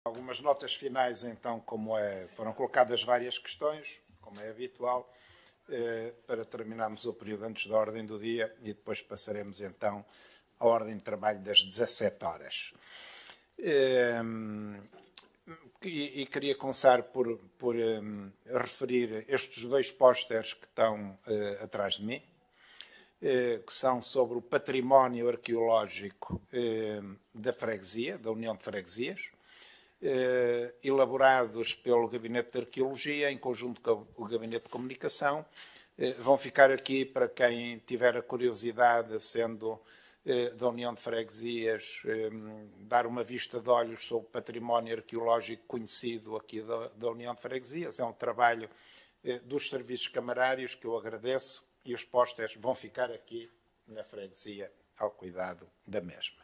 Algumas notas finais, então, foram colocadas várias questões, como é habitual, para terminarmos o período antes da ordem do dia e depois passaremos, então, à ordem de trabalho das 17 horas. E queria começar por referir estes dois pósteres que estão atrás de mim, que são sobre o património arqueológico da freguesia, da União de Freguesias, elaborados pelo Gabinete de Arqueologia, em conjunto com o Gabinete de Comunicação. Vão ficar aqui para quem tiver a curiosidade, sendo da União de Freguesias, dar uma vista de olhos sobre o património arqueológico conhecido aqui da União de Freguesias. É um trabalho dos serviços camarários que eu agradeço, e os pósteres vão ficar aqui na freguesia ao cuidado da mesma.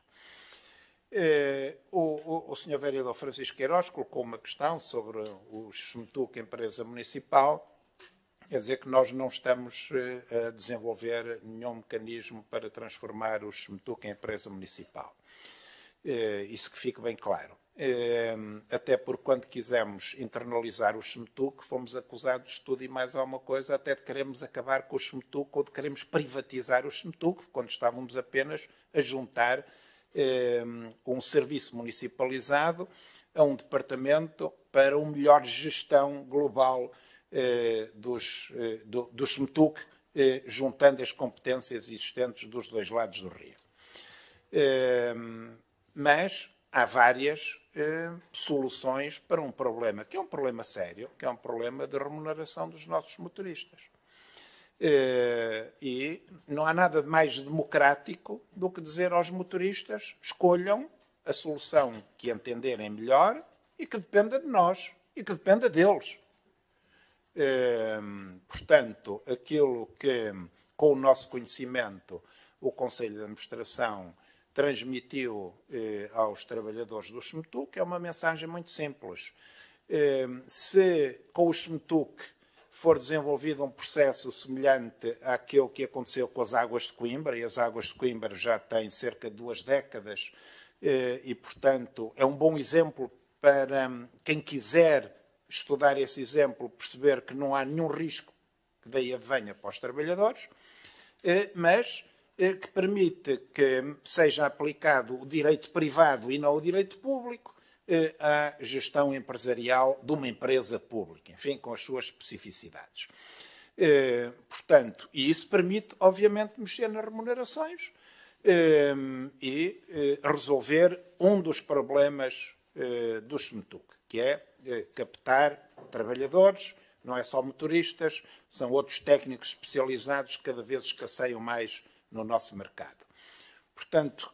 O Sr. Vereador Francisco Queiroz colocou uma questão sobre o SMTUC, empresa municipal. Quer dizer que nós não estamos a desenvolver nenhum mecanismo para transformar o SMTUC em empresa municipal. Isso que fique bem claro. Até porque quando quisemos internalizar o SMTUC, fomos acusados de tudo e mais alguma coisa, até de queremos acabar com o SMTUC ou de queremos privatizar o SMTUC, quando estávamos apenas a juntar um serviço municipalizado a um departamento para uma melhor gestão global do SMTUC, juntando as competências existentes dos dois lados do rio. Mas há várias soluções para um problema, que é um problema sério, que é um problema de remuneração dos nossos motoristas. E não há nada mais democrático do que dizer aos motoristas: escolham a solução que entenderem melhor e que dependa de nós e que dependa deles. Portanto, aquilo que, com o nosso conhecimento, o Conselho de Administração transmitiu aos trabalhadores do SMTUC é uma mensagem muito simples. Se com o SMTUC for desenvolvido um processo semelhante àquele que aconteceu com as águas de Coimbra, e as águas de Coimbra já têm cerca de 2 décadas, e, portanto, é um bom exemplo para quem quiser estudar esse exemplo, perceber que não há nenhum risco que daí advenha para os trabalhadores, mas que permite que seja aplicado o direito privado e não o direito público à gestão empresarial de uma empresa pública, enfim, com as suas especificidades. Portanto, e isso permite, obviamente, mexer nas remunerações e resolver um dos problemas do SMTUC, que é captar trabalhadores, não é só motoristas, são outros técnicos especializados que cada vez escasseiam mais no nosso mercado. Portanto,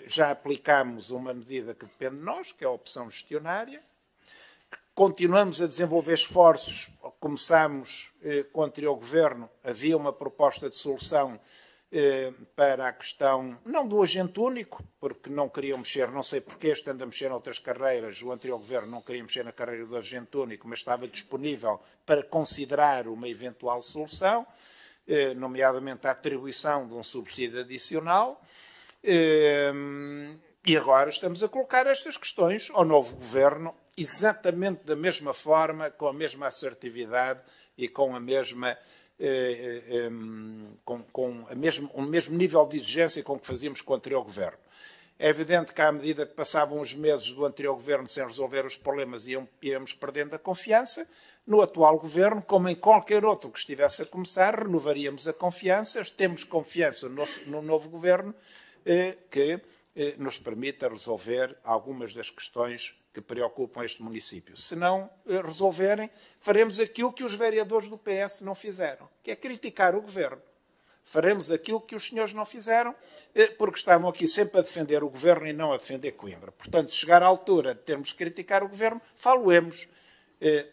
já aplicámos uma medida que depende de nós, que é a opção gestionária. Continuamos a desenvolver esforços. Começámos com o anterior governo, havia uma proposta de solução para a questão, não do agente único, porque não queriam mexer, não sei porquê, estando a mexer em outras carreiras, o anterior governo não queria mexer na carreira do agente único, mas estava disponível para considerar uma eventual solução, nomeadamente a atribuição de um subsídio adicional. E agora estamos a colocar estas questões ao novo governo, exatamente da mesma forma, com a mesma assertividade e com a mesma o mesmo nível de exigência com que fazíamos com o anterior governo. É evidente que, à medida que passavam os meses do anterior governo sem resolver os problemas, íamos perdendo a confiança. No atual governo, como em qualquer outro que estivesse a começar, renovaríamos a confiança. Temos confiança no novo governo que nos permita resolver algumas das questões que preocupam este município. Se não resolverem, faremos aquilo que os vereadores do PS não fizeram, que é criticar o governo. Faremos aquilo que os senhores não fizeram, porque estavam aqui sempre a defender o governo e não a defender Coimbra. Portanto, se chegar à altura de termos que criticar o governo, falo-emos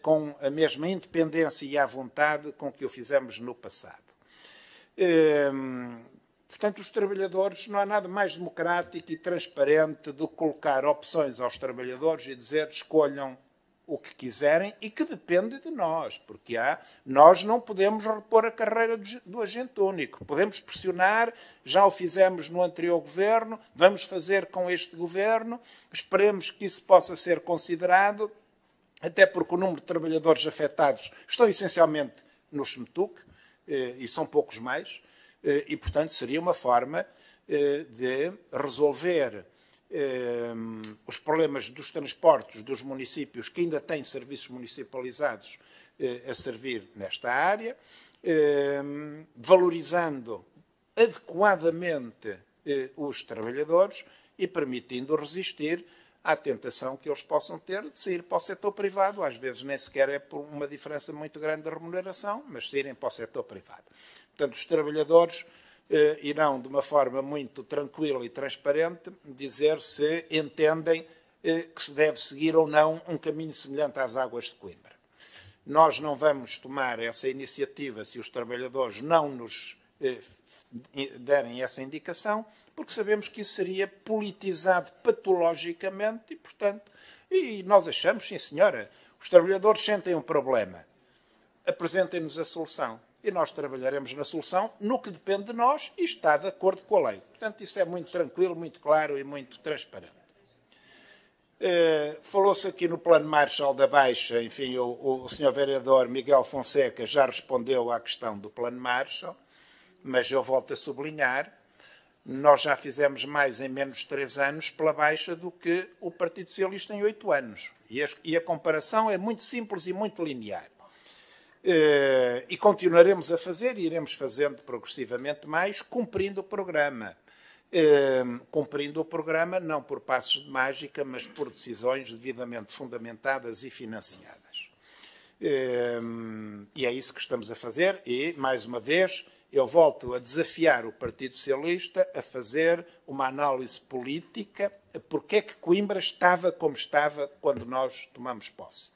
com a mesma independência e à vontade com que o fizemos no passado. Portanto, os trabalhadores, não há nada mais democrático e transparente do que colocar opções aos trabalhadores e dizer: escolham o que quiserem e que depende de nós, porque nós não podemos repor a carreira do agente único. Podemos pressionar, já o fizemos no anterior governo, vamos fazer com este governo, esperemos que isso possa ser considerado, até porque o número de trabalhadores afetados estão essencialmente no SMTUC, e são poucos mais, e, portanto, seria uma forma de resolver os problemas dos transportes dos municípios que ainda têm serviços municipalizados a servir nesta área, valorizando adequadamente os trabalhadores e permitindo resistir à tentação que eles possam ter de sair para o setor privado. Às vezes nem sequer é por uma diferença muito grande de remuneração, mas saírem para o setor privado. Portanto, os trabalhadores irão, de uma forma muito tranquila e transparente, dizer se entendem que se deve seguir ou não um caminho semelhante às águas de Coimbra. Nós não vamos tomar essa iniciativa se os trabalhadores não nos derem essa indicação, porque sabemos que isso seria politizado patologicamente e, portanto, e nós achamos, sim senhora, os trabalhadores sentem um problema, apresentem-nos a solução. E nós trabalharemos na solução no que depende de nós e está de acordo com a lei. Portanto, isso é muito tranquilo, muito claro e muito transparente. Falou-se aqui no plano Marshall da Baixa, enfim, o Sr. Vereador Miguel Fonseca já respondeu à questão do plano Marshall, mas eu volto a sublinhar, nós já fizemos mais em menos de 3 anos pela Baixa do que o Partido Socialista em 8 anos. E a comparação é muito simples e muito linear. E continuaremos a fazer, e iremos fazendo progressivamente mais, cumprindo o programa. Cumprindo o programa não por passos de mágica, mas por decisões devidamente fundamentadas e financiadas. E é isso que estamos a fazer, e, mais uma vez, eu volto a desafiar o Partido Socialista a fazer uma análise política, porque é que Coimbra estava como estava quando nós tomamos posse.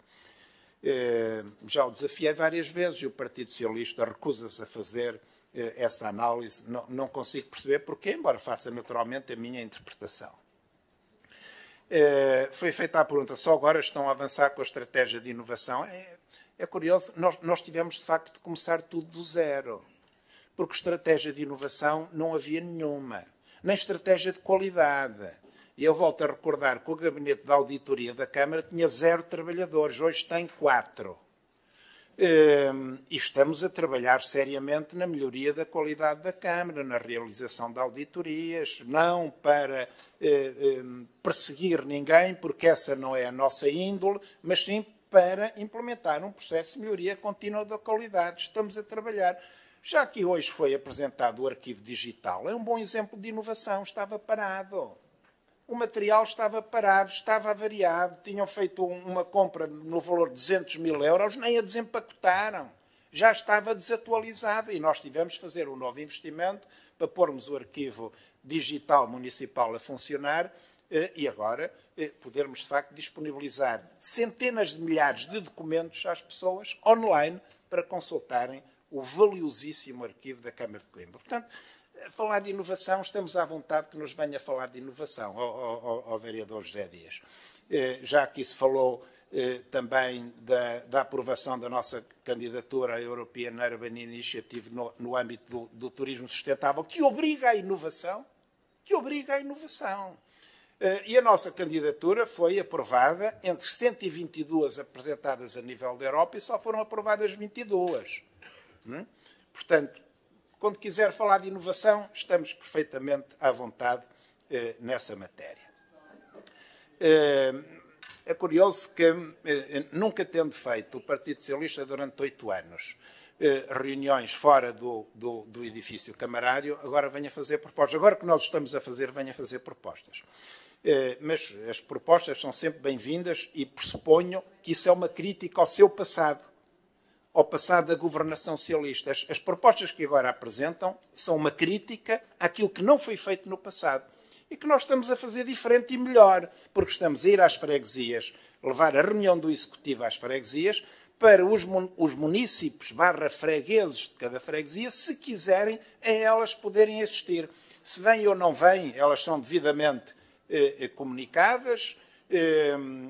Já o desafiei várias vezes e o Partido Socialista recusa-se a fazer essa análise. Não consigo perceber porquê, embora faça naturalmente a minha interpretação. Foi feita a pergunta, só agora estão a avançar com a estratégia de inovação. É curioso, nós tivemos de facto de começar tudo do zero, porque estratégia de inovação não havia nenhuma, nem estratégia de qualidade. E eu volto a recordar que o Gabinete de Auditoria da Câmara tinha 0 trabalhadores, hoje tem 4. E estamos a trabalhar seriamente na melhoria da qualidade da Câmara, na realização de auditorias, não para perseguir ninguém, porque essa não é a nossa índole, mas sim para implementar um processo de melhoria contínua da qualidade. Estamos a trabalhar. Já que hoje foi apresentado o arquivo digital, é um bom exemplo de inovação, estava parado. O material estava parado, estava avariado, tinham feito uma compra no valor de 200 mil euros, nem a desempacotaram. Já estava desatualizado e nós tivemos de fazer um novo investimento para pormos o arquivo digital municipal a funcionar e agora podermos, de facto, disponibilizar centenas de milhares de documentos às pessoas online para consultarem o valiosíssimo arquivo da Câmara de Coimbra. Portanto, falar de inovação, estamos à vontade que nos venha falar de inovação, ao vereador José Dias. Já aqui se falou também da aprovação da nossa candidatura à European Urban Initiative no âmbito do turismo sustentável, que obriga à inovação, e a nossa candidatura foi aprovada entre 122 apresentadas a nível da Europa e só foram aprovadas 22. Portanto, quando quiser falar de inovação, estamos perfeitamente à vontade nessa matéria. É curioso que, nunca tendo feito o Partido Socialista durante 8 anos, reuniões fora do edifício camarário, agora venha fazer propostas. Agora que nós estamos a fazer, venha fazer propostas. Mas as propostas são sempre bem-vindas e pressuponho que isso é uma crítica ao seu passado, ao passado da governação socialista. As propostas que agora apresentam são uma crítica àquilo que não foi feito no passado e que nós estamos a fazer diferente e melhor, porque estamos a ir às freguesias, levar a reunião do Executivo às freguesias, para os munícipes / fregueses de cada freguesia, se quiserem, a elas poderem assistir. Se vêm ou não vêm, elas são devidamente comunicadas,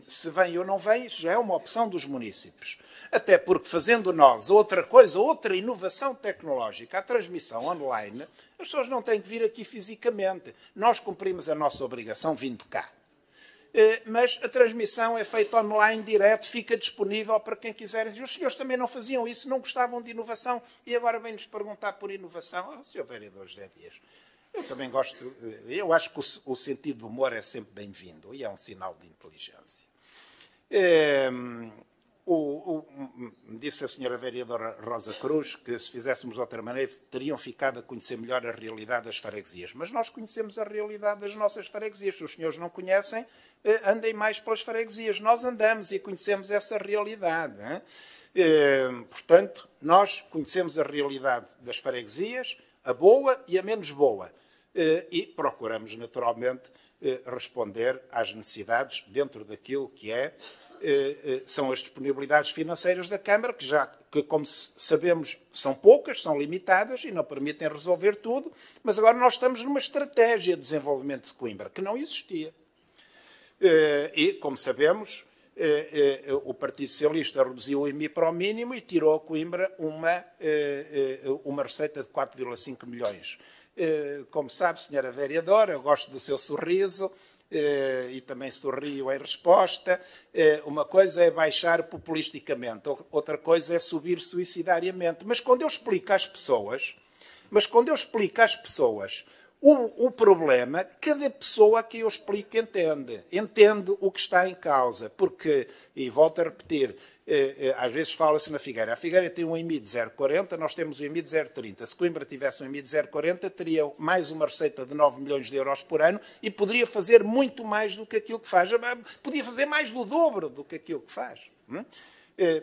se vem ou não vem, isso já é uma opção dos municípios. Até porque, fazendo nós outra coisa, outra inovação tecnológica, a transmissão online, as pessoas não têm que vir aqui fisicamente. Nós cumprimos a nossa obrigação vindo cá. Mas a transmissão é feita online, direto, fica disponível para quem quiser. E os senhores também não faziam isso, não gostavam de inovação, e agora vêm-nos perguntar por inovação. Oh, Sr. Vereador José Dias, eu também gosto, eu acho que o sentido do humor é sempre bem-vindo, e é um sinal de inteligência. Disse a senhora vereadora Rosa Cruz que, se fizéssemos de outra maneira, teriam ficado a conhecer melhor a realidade das freguesias. Mas nós conhecemos a realidade das nossas freguesias. Se os senhores não conhecem, andem mais pelas freguesias. Nós andamos e conhecemos essa realidade. Portanto, nós conhecemos a realidade das freguesias, a boa e a menos boa. E procuramos, naturalmente, responder às necessidades dentro daquilo que são as disponibilidades financeiras da Câmara, que, como sabemos, são poucas, são limitadas e não permitem resolver tudo, mas agora nós estamos numa estratégia de desenvolvimento de Coimbra, que não existia. E, como sabemos, o Partido Socialista reduziu o IMI para o mínimo e tirou a Coimbra uma receita de 4,5 milhões. Como sabe, senhora vereadora, eu gosto do seu sorriso, e também sorrio em resposta. Uma coisa é baixar populisticamente, outra coisa é subir suicidariamente. Mas quando eu explico às pessoas, o problema, cada pessoa que eu explico entende o que está em causa, porque, e volto a repetir, às vezes fala-se na Figueira. A Figueira tem um IMI de 0,40, nós temos um IMI de 0,30. Se Coimbra tivesse um IMI de 0,40, teria mais uma receita de 9 milhões de euros por ano e poderia fazer muito mais do que aquilo que faz. Podia fazer mais do dobro do que aquilo que faz.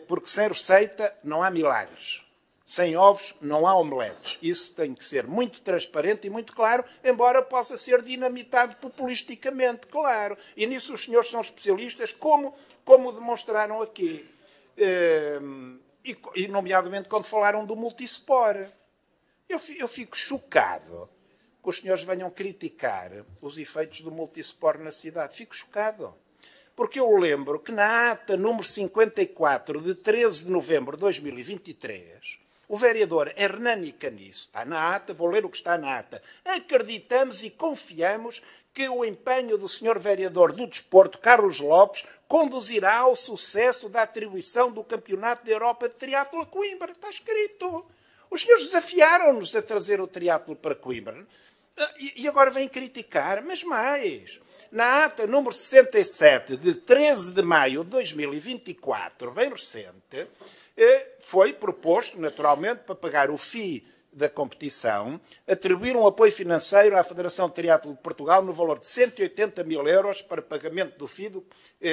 Porque sem receita não há milagres. Sem ovos não há omeletes. Isso tem que ser muito transparente e muito claro, embora possa ser dinamitado populisticamente, claro. E nisso os senhores são especialistas, como demonstraram aqui. E nomeadamente quando falaram do multispor. Eu fico chocado que os senhores venham criticar os efeitos do multispor na cidade. Fico chocado. Porque eu lembro que na ata número 54 de 13 de novembro de 2023, o vereador Hernani Caniço, está na ata, vou ler o que está na ata, acreditamos e confiamos que o empenho do senhor vereador do Desporto, Carlos Lopes, conduzirá ao sucesso da atribuição do Campeonato da Europa de Triatlo a Coimbra. Está escrito. Os senhores desafiaram-nos a trazer o triatlo para Coimbra. E agora vêm criticar, mas mais. Na ata número 67, de 13 de maio de 2024, bem recente, foi proposto, naturalmente, para pagar o FII da competição, atribuir um apoio financeiro à Federação de Triatlo de Portugal no valor de 180 mil euros para pagamento do FII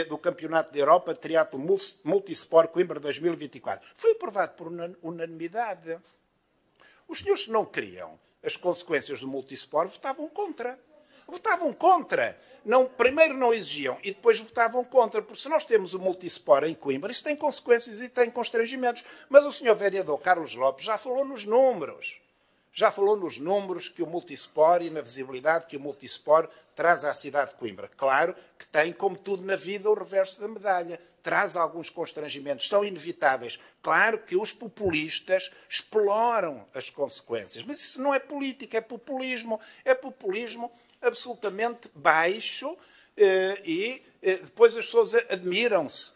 do Campeonato da Europa de Triatlo Multisport Coimbra 2024. Foi aprovado por unanimidade. Os senhores, se não queriam as consequências do multisport, votavam contra. Votavam contra. Primeiro não exigiam e depois votavam contra, porque se nós temos o multisport em Coimbra, isso tem consequências e tem constrangimentos. Mas o senhor vereador Carlos Lopes já falou nos números. Já falou nos números que o multisport e na visibilidade que o multisport traz à cidade de Coimbra. Claro que tem, como tudo na vida, o reverso da medalha. Traz alguns constrangimentos, são inevitáveis. Claro que os populistas exploram as consequências, mas isso não é política, é populismo. É populismo absolutamente baixo e depois as pessoas admiram-se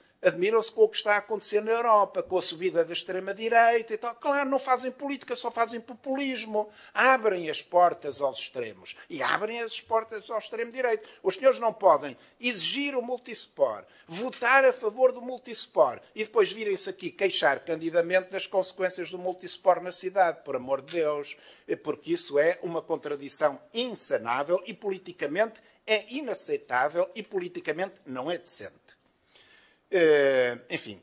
com o que está a acontecer na Europa, com a subida da extrema-direita e tal. Claro, não fazem política, só fazem populismo. Abrem as portas aos extremos e abrem as portas ao extremo-direito. Os senhores não podem exigir o multisport, votar a favor do multisport e depois virem-se aqui queixar candidamente das consequências do multisport na cidade, por amor de Deus, porque isso é uma contradição insanável e politicamente é inaceitável e politicamente não é decente. Enfim,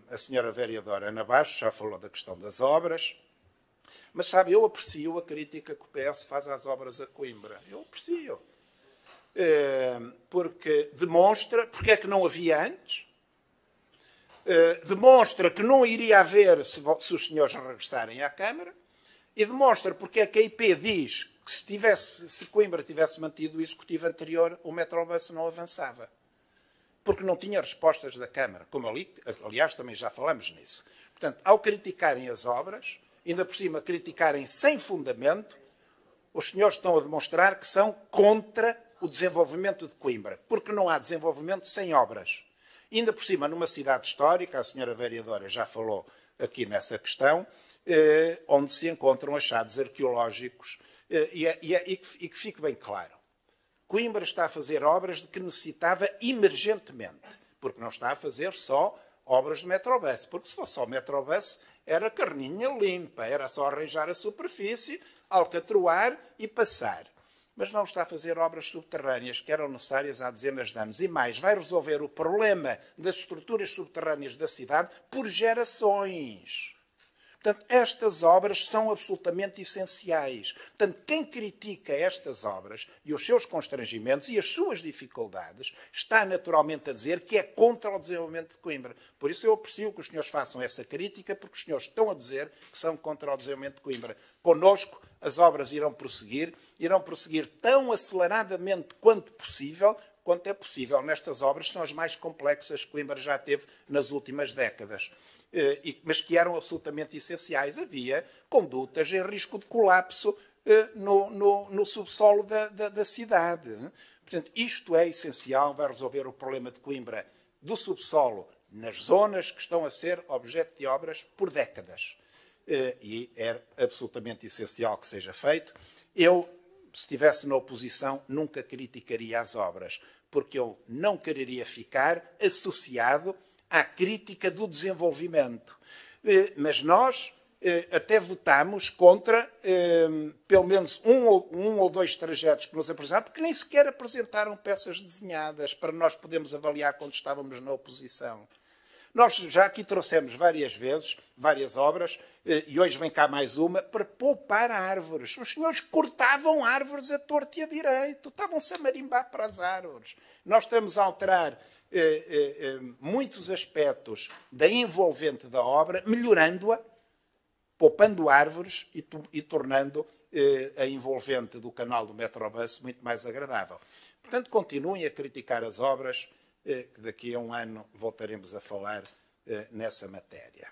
a senhora vereadora Ana Baixo já falou da questão das obras, mas sabe, eu aprecio a crítica que o PS faz às obras a Coimbra. Eu aprecio. Porque demonstra, porque é que não havia antes, demonstra que não iria haver se os senhores regressarem à Câmara E demonstra porque é que a IP diz que se Coimbra tivesse mantido o executivo anterior, o Metrobus não avançava. Porque não tinha respostas da Câmara. Como ali, aliás, também já falamos nisso. Portanto, ao criticarem as obras, ainda por cima criticarem sem fundamento, os senhores estão a demonstrar que são contra o desenvolvimento de Coimbra. Porque não há desenvolvimento sem obras. Ainda por cima, numa cidade histórica, a senhora vereadora já falou aqui nessa questão, onde se encontram achados arqueológicos, e que fique bem claro. Coimbra está a fazer obras de que necessitava emergentemente, porque não está a fazer só obras de Metrobus, porque se fosse só Metrobus era carninha limpa, era só arranjar a superfície, alcatroar e passar. Mas não está a fazer obras subterrâneas que eram necessárias há dezenas de anos. E mais, vai resolver o problema das estruturas subterrâneas da cidade por gerações. Portanto, estas obras são absolutamente essenciais. Portanto, quem critica estas obras e os seus constrangimentos e as suas dificuldades está naturalmente a dizer que é contra o desenvolvimento de Coimbra. Por isso eu aprecio que os senhores façam essa crítica, porque os senhores estão a dizer que são contra o desenvolvimento de Coimbra. Connosco, as obras irão prosseguir tão aceleradamente quanto é possível nestas obras, são as mais complexas que Coimbra já teve nas últimas décadas, mas que eram absolutamente essenciais. Havia condutas em risco de colapso no subsolo da cidade. Portanto, isto é essencial, vai resolver o problema de Coimbra do subsolo nas zonas que estão a ser objeto de obras por décadas. E é absolutamente essencial que seja feito. Eu, se estivesse na oposição, nunca criticaria as obras, porque eu não quereria ficar associado à crítica do desenvolvimento. Mas nós até votámos contra pelo menos um ou dois trajetos que nos apresentaram, porque nem sequer apresentaram peças desenhadas para nós podermos avaliar quando estávamos na oposição. Nós já aqui trouxemos várias vezes, várias obras, e hoje vem cá mais uma, para poupar árvores. Os senhores cortavam árvores a torto e a direito, estavam-se a marimbar para as árvores. Nós estamos a alterar muitos aspectos da envolvente da obra, melhorando-a, poupando árvores e tornando a envolvente do canal do Metrobus muito mais agradável. Portanto, continuem a criticar as obras, que daqui a um ano voltaremos a falar nessa matéria.